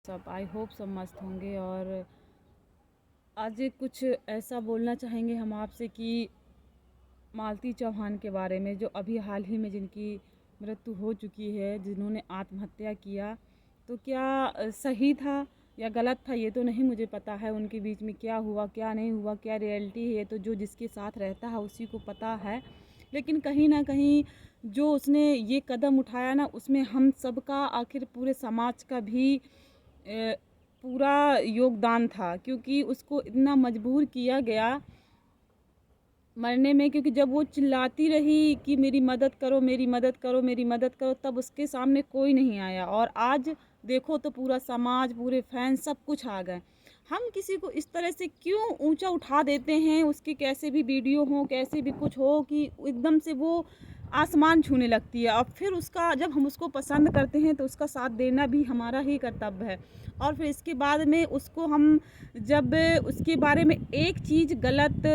सब I hope सब मस्त होंगे। और आज कुछ ऐसा बोलना चाहेंगे हम आपसे कि मालती चौहान के बारे में, जो अभी हाल ही में जिनकी मृत्यु हो चुकी है, जिन्होंने आत्महत्या किया। तो क्या सही था या गलत था ये तो नहीं मुझे पता है। उनके बीच में क्या हुआ क्या नहीं हुआ, क्या रियलिटी है, तो जो जिसके साथ रहता है उसी को पता है। लेकिन कहीं ना कहीं जो उसने ये कदम उठाया ना, उसमें हम सबका, आखिर पूरे समाज का भी पूरा योगदान था। क्योंकि उसको इतना मजबूर किया गया मरने में, क्योंकि जब वो चिल्लाती रही कि मेरी मदद करो मेरी मदद करो मेरी मदद करो, तब उसके सामने कोई नहीं आया। और आज देखो तो पूरा समाज, पूरे फैन सब कुछ आ गए। हम किसी को इस तरह से क्यों ऊंचा उठा देते हैं, उसके कैसे भी वीडियो हो, कैसे भी कुछ हो, कि एकदम से वो आसमान छूने लगती है। और फिर उसका, जब हम उसको पसंद करते हैं तो उसका साथ देना भी हमारा ही कर्तव्य है। और फिर इसके बाद में उसको हम, जब उसके बारे में एक चीज़ गलत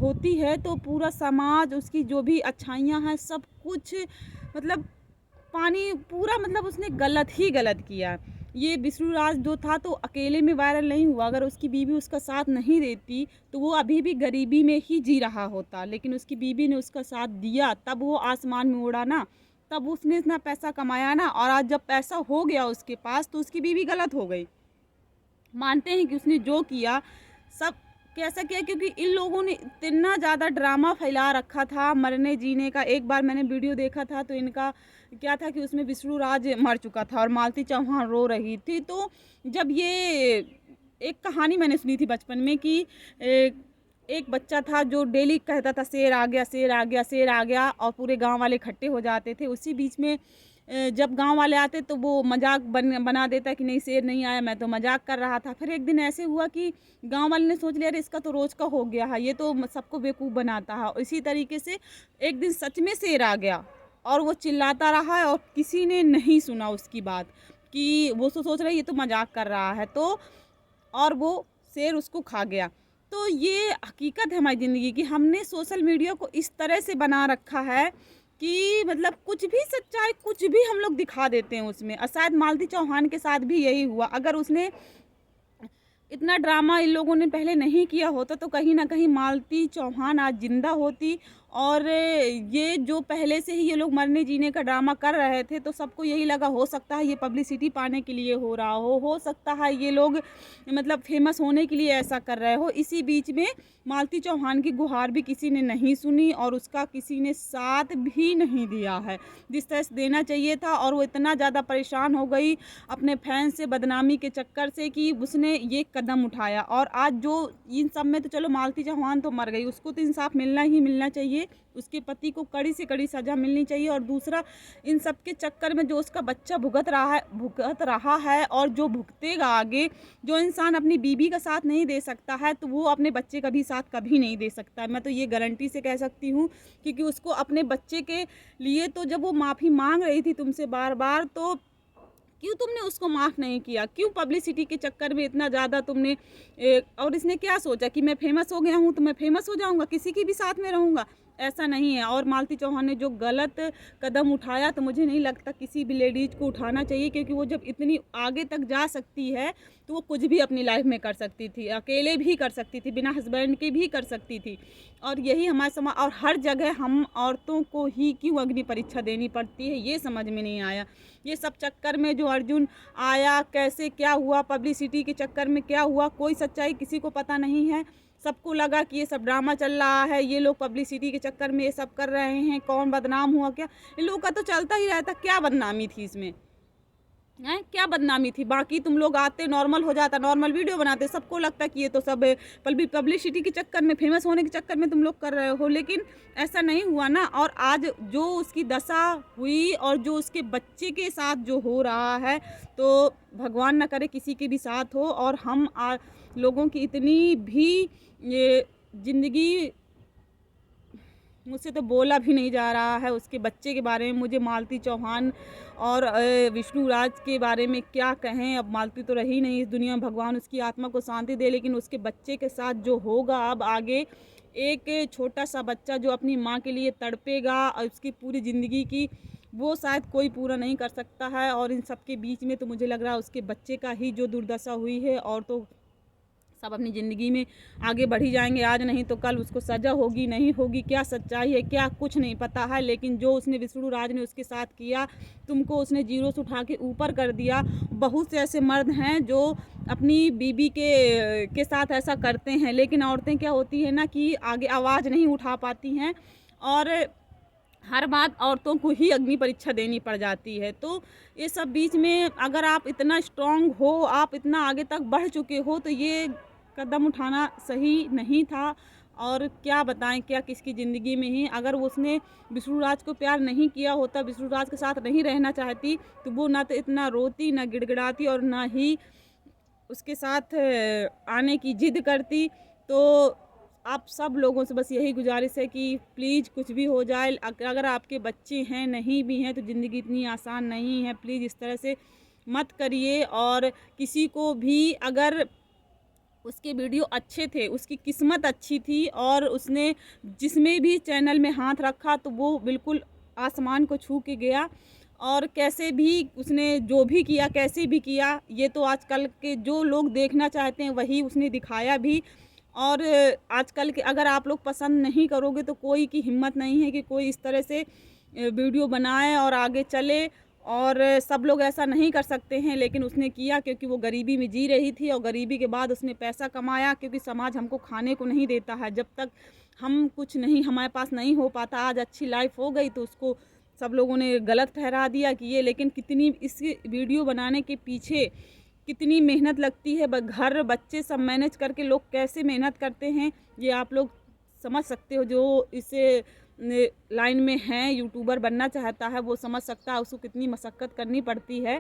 होती है तो पूरा समाज, उसकी जो भी अच्छाइयाँ हैं सब कुछ, मतलब पानी पूरा, मतलब उसने गलत ही गलत किया। ये विष्णुराज जो था तो अकेले में वायरल नहीं हुआ। अगर उसकी बीवी उसका साथ नहीं देती तो वो अभी भी गरीबी में ही जी रहा होता। लेकिन उसकी बीवी ने उसका साथ दिया, तब वो आसमान में उड़ा ना, तब उसने इतना पैसा कमाया ना। और आज जब पैसा हो गया उसके पास तो उसकी बीवी गलत हो गई। मानते हैं कि उसने जो किया सब कैसा किया, क्योंकि इन लोगों ने इतना ज़्यादा ड्रामा फैला रखा था मरने जीने का। एक बार मैंने वीडियो देखा था तो इनका क्या था कि उसमें विष्णुराज मर चुका था और मालती चौहान रो रही थी। तो जब ये एक कहानी मैंने सुनी थी बचपन में कि एक बच्चा था जो डेली कहता था शेर आ गया शेर आ गया शेर आ गया, और पूरे गांव वाले इकट्ठे हो जाते थे। उसी बीच में जब गांव वाले आते तो वो मजाक बना देता कि नहीं शेर नहीं आया, मैं तो मजाक कर रहा था। फिर एक दिन ऐसे हुआ कि गांव वाले ने सोच लिया अरे इसका तो रोज का हो गया है, ये तो सबको बेवकूफ़ बनाता है। इसी तरीके से एक दिन सच में शेर आ गया और वो चिल्लाता रहा और किसी ने नहीं सुना उसकी बात, कि वो तो सोच रहा है ये तो मजाक कर रहा है। तो और वो शेर उसको खा गया। तो ये हकीकत है हमारी ज़िंदगी की। हमने सोशल मीडिया को इस तरह से बना रखा है कि मतलब कुछ भी सच्चाई, कुछ भी हम लोग दिखा देते हैं उसमें। और शायद मालती चौहान के साथ भी यही हुआ। अगर उसने इतना ड्रामा इन लोगों ने पहले नहीं किया होता तो कहीं ना कहीं मालती चौहान आज जिंदा होती। और ये जो पहले से ही ये लोग मरने जीने का ड्रामा कर रहे थे तो सबको यही लगा हो सकता है ये पब्लिसिटी पाने के लिए हो रहा हो सकता है ये लोग मतलब फेमस होने के लिए ऐसा कर रहे हो। इसी बीच में मालती चौहान की गुहार भी किसी ने नहीं सुनी और उसका किसी ने साथ भी नहीं दिया है जिस तरह से देना चाहिए था। और वो इतना ज़्यादा परेशान हो गई अपने फैन से, बदनामी के चक्कर से, कि उसने ये कदम उठाया। और आज जो इन सब में तो चलो मालती चौहान तो मर गई, उसको तो इंसाफ मिलना ही मिलना चाहिए, उसके पति को कड़ी से कड़ी सज़ा मिलनी चाहिए। और दूसरा, इन सब के चक्कर में जो उसका बच्चा भुगत रहा है और जो भुगतेगा आगे, जो इंसान अपनी बीबी का साथ नहीं दे सकता है तो वो अपने बच्चे का भी साथ कभी नहीं दे सकता है। मैं तो ये गारंटी से कह सकती हूँ, क्योंकि उसको अपने बच्चे के लिए तो जब वो माफ़ी मांग रही थी तुमसे बार बार, तो क्यों तुमने उसको माफ़ नहीं किया? क्यों पब्लिसिटी के चक्कर में इतना ज़्यादा तुमने और इसने क्या सोचा कि मैं फेमस हो गया हूँ तो मैं फेमस हो जाऊँगा, किसी की भी साथ में रहूँगा? ऐसा नहीं है। और मालती चौहान ने जो गलत कदम उठाया तो मुझे नहीं लगता किसी भी लेडीज़ को उठाना चाहिए, क्योंकि वो जब इतनी आगे तक जा सकती है तो वो कुछ भी अपनी लाइफ में कर सकती थी, अकेले भी कर सकती थी, बिना हस्बैंड के भी कर सकती थी। और यही हमारे समाज, और हर जगह हम औरतों को ही क्यों अग्नि परीक्षा देनी पड़ती है ये समझ में नहीं आया। ये सब चक्कर में जो अर्जुन आया, कैसे क्या हुआ, पब्लिसिटी के चक्कर में क्या हुआ, कोई सच्चाई किसी को पता नहीं है। सबको लगा कि ये सब ड्रामा चल रहा है, ये लोग पब्लिसिटी के चक्कर में ये सब कर रहे हैं, कौन बदनाम हुआ क्या, इन लोगों का तो चलता ही रहता। क्या बदनामी थी इसमें? हैं क्या बदनामी थी? बाकी तुम लोग आते नॉर्मल हो जाता, नॉर्मल वीडियो बनाते, सबको लगता कि ये तो सब पब्लिसिटी के चक्कर में, फेमस होने के चक्कर में तुम लोग कर रहे हो। लेकिन ऐसा नहीं हुआ ना। और आज जो उसकी दशा हुई और जो उसके बच्चे के साथ जो हो रहा है, तो भगवान ना करे किसी के भी साथ हो। और हम लोगों की इतनी भी ये ज़िंदगी, मुझसे तो बोला भी नहीं जा रहा है उसके बच्चे के बारे में। मुझे मालती चौहान और विष्णुराज के बारे में क्या कहें। अब मालती तो रही नहीं इस दुनिया में, भगवान उसकी आत्मा को शांति दे। लेकिन उसके बच्चे के साथ जो होगा अब आगे, एक छोटा सा बच्चा जो अपनी माँ के लिए तड़पेगा और उसकी पूरी ज़िंदगी की वो शायद कोई पूरा नहीं कर सकता है। और इन सब के बीच में तो मुझे लग रहा है उसके बच्चे का ही जो दुर्दशा हुई है। और तो सब अपनी ज़िंदगी में आगे बढ़ी जाएंगे, आज नहीं तो कल उसको सज़ा होगी नहीं होगी, क्या सच्चाई है क्या कुछ नहीं पता है। लेकिन जो उसने विष्णु राज ने उसके साथ किया, तुमको उसने जीरो से उठा के ऊपर कर दिया। बहुत से ऐसे मर्द हैं जो अपनी बीबी के साथ ऐसा करते हैं, लेकिन औरतें क्या होती है ना कि आगे आवाज़ नहीं उठा पाती हैं और हर बात औरतों को ही अग्नि परीक्षा देनी पड़ जाती है। तो ये सब बीच में अगर आप इतना स्ट्रॉन्ग हो, आप इतना आगे तक बढ़ चुके हो, तो ये कदम उठाना सही नहीं था। और क्या बताएं, क्या किसकी ज़िंदगी में ही अगर उसने विष्णु राज को प्यार नहीं किया होता, विष्णु राज के साथ नहीं रहना चाहती, तो वो ना तो इतना रोती, ना गिड़गिड़ाती और ना ही उसके साथ आने की जिद करती। तो आप सब लोगों से बस यही गुजारिश है कि प्लीज़ कुछ भी हो जाए, अगर आपके बच्चे हैं नहीं भी हैं तो ज़िंदगी इतनी आसान नहीं है। प्लीज़ इस तरह से मत करिए। और किसी को भी अगर उसके वीडियो अच्छे थे, उसकी किस्मत अच्छी थी और उसने जिसमें भी चैनल में हाथ रखा तो वो बिल्कुल आसमान को छू के गया। और कैसे भी उसने जो भी किया, कैसे भी किया, ये तो आजकल के जो लोग देखना चाहते हैं वही उसने दिखाया भी। और आजकल के अगर आप लोग पसंद नहीं करोगे तो कोई की हिम्मत नहीं है कि कोई इस तरह से वीडियो बनाए और आगे चले। और सब लोग ऐसा नहीं कर सकते हैं, लेकिन उसने किया क्योंकि वो गरीबी में जी रही थी और गरीबी के बाद उसने पैसा कमाया। क्योंकि समाज हमको खाने को नहीं देता है, जब तक हम कुछ नहीं हमारे पास नहीं हो पाता। आज अच्छी लाइफ हो गई तो उसको सब लोगों ने गलत ठहरा दिया कि ये, लेकिन कितनी इस वीडियो बनाने के पीछे कितनी मेहनत लगती है। घर बच्चे सब मैनेज करके लोग कैसे मेहनत करते हैं, ये आप लोग समझ सकते हो। जो इसे लाइन में हैं, यूट्यूबर बनना चाहता है, वो समझ सकता है उसको कितनी मशक्क़त करनी पड़ती है।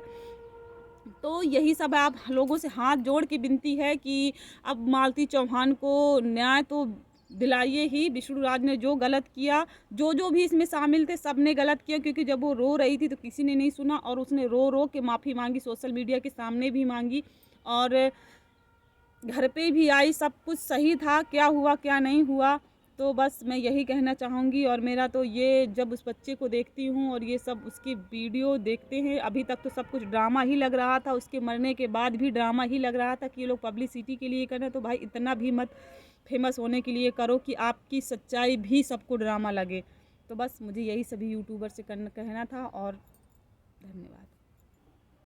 तो यही सब आप लोगों से हाथ जोड़ के विनती है कि अब मालती चौहान को न्याय तो दिलाइए ही। विष्णु राज ने जो गलत किया, जो भी इसमें शामिल थे, सब ने गलत किया। क्योंकि जब वो रो रही थी तो किसी ने नहीं सुना और उसने रो रो के माफ़ी मांगी, सोशल मीडिया के सामने भी मांगी और घर पे भी आई। सब कुछ सही था, क्या हुआ क्या नहीं हुआ। तो बस मैं यही कहना चाहूँगी। और मेरा तो ये, जब उस बच्चे को देखती हूँ और ये सब उसकी वीडियो देखते हैं, अभी तक तो सब कुछ ड्रामा ही लग रहा था, उसके मरने के बाद भी ड्रामा ही लग रहा था कि ये लोग पब्लिसिटी के लिए कर रहे हैं। तो भाई इतना भी मत फेमस होने के लिए करो कि आपकी सच्चाई भी सबको ड्रामा लगे। तो बस मुझे यही सभी यूट्यूबर से कहना था और धन्यवाद।